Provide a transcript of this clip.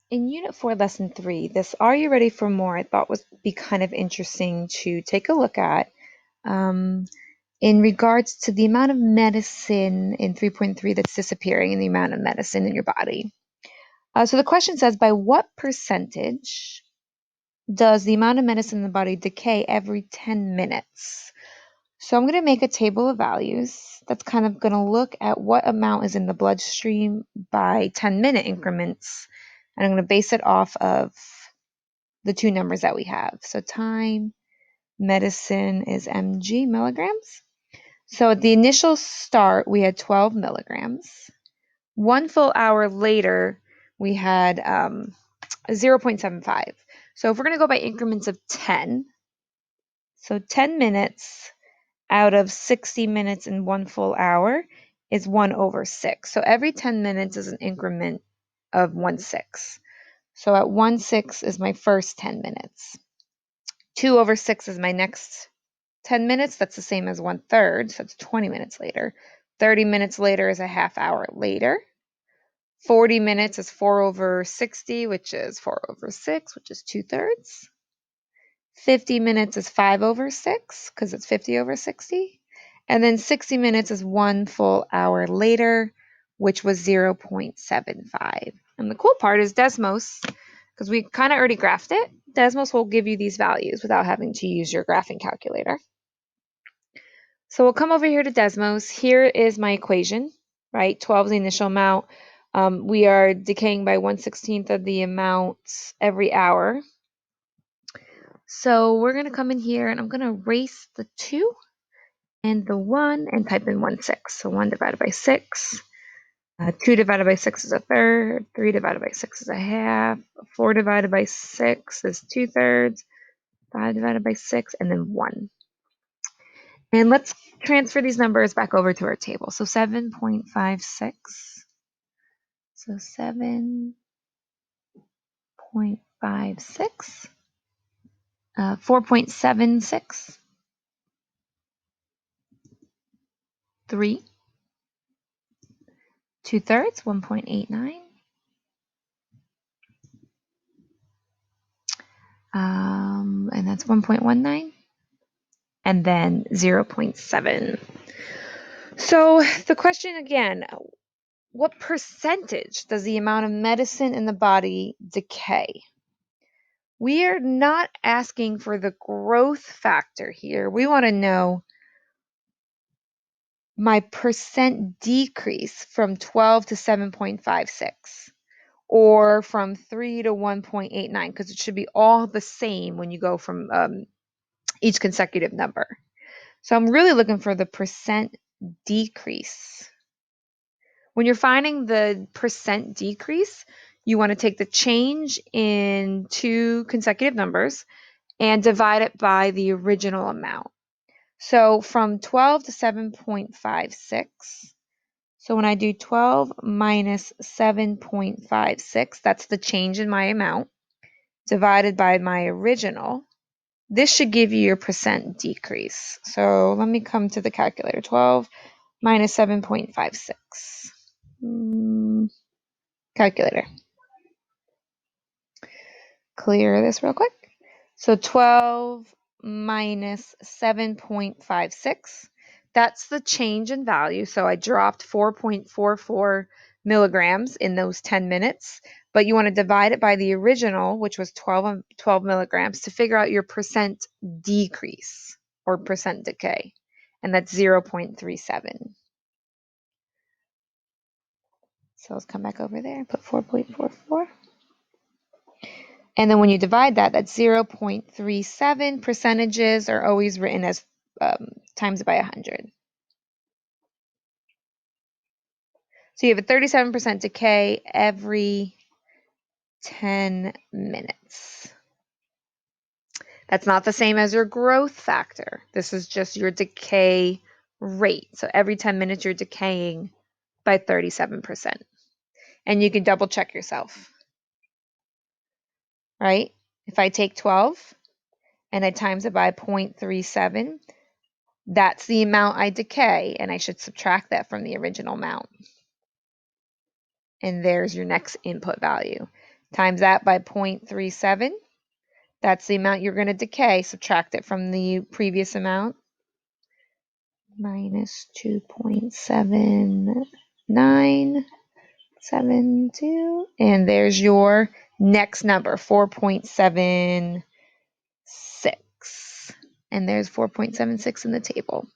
In Unit 4, Lesson 3, this Are You Ready for More I thought would be kind of interesting to take a look at in regards to the amount of medicine in 3.3 that's disappearing and the amount of medicine in your body. So the question says, by what percentage does the amount of medicine in the body decay every 10 minutes? So I'm going to make a table of values that's kind of going to look at what amount is in the bloodstream by 10-minute increments. And I'm going to base it off of the two numbers that we have. So time, medicine is mg, milligrams. So at the initial start, we had 12 milligrams. 1 full hour later, we had 0.75. So if we're going to go by increments of 10, so 10 minutes out of 60 minutes in 1 full hour is 1/6. So every 10 minutes is an increment of 1/6. So at 1/6 is my first 10 minutes. 2/6 is my next 10 minutes. That's the same as 1/3. So it's 20 minutes later. 30 minutes later is a half hour later. 40 minutes is 4/60, which is 4/6, which is 2/3. 50 minutes is 5/6 because it's 50/60. And then 60 minutes is 1 full hour later, which was 0.75. And the cool part is Desmos, because we kind of already graphed it, Desmos will give you these values without having to use your graphing calculator. So we'll come over here to Desmos. Here is my equation, right? 12 is the initial amount. We are decaying by 1/16 of the amount every hour. So we're going to come in here and I'm going to erase the 2 and the 1 and type in 1/6. So 1 divided by 6. 2 divided by 6 is 1/3. 3 divided by 6 is 1/2. 4 divided by 6 is 2/3. 5 divided by 6 and then 1. And let's transfer these numbers back over to our table. So 7.56. So 7.56. 4.76. 3. 2/3, 1.89. And that's 1.19. And then 0.7. So the question again, what percentage does the amount of medicine in the body decay? We are not asking for the growth factor here. We want to know my percent decrease from 12 to 7.56 or from 3 to 1.89, because it should be all the same when you go from each consecutive number. So I'm really looking for the percent decrease. When you're finding the percent decrease, you want to take the change in 2 consecutive numbers and divide it by the original amount. So from 12 to 7.56, so when I do 12 minus 7.56, that's the change in my amount, divided by my original. This should give you your percent decrease. So let me come to the calculator. 12 minus 7.56. Calculator. Clear this real quick. So 12 minus 7.56. That's the change in value. So I dropped 4.44 milligrams in those 10 minutes. But you want to divide it by the original, which was 12 milligrams, to figure out your percent decrease or percent decay. And that's 0.37. So let's come back over there and put 4.44. And then when you divide that, that's 0.37. Percentages are always written as times by 100. So you have a 37% decay every 10 minutes. That's not the same as your growth factor. This is just your decay rate. So every 10 minutes, you're decaying by 37%. And you can double check yourself, right? If I take 12 and I times it by 0.37, that's the amount I decay, and I should subtract that from the original amount. And there's your next input value. times that by 0.37. That's the amount you're going to decay. Subtract it from the previous amount. Minus 2.7972. And there's your next number, 4.76. And there's 4.76 in the table.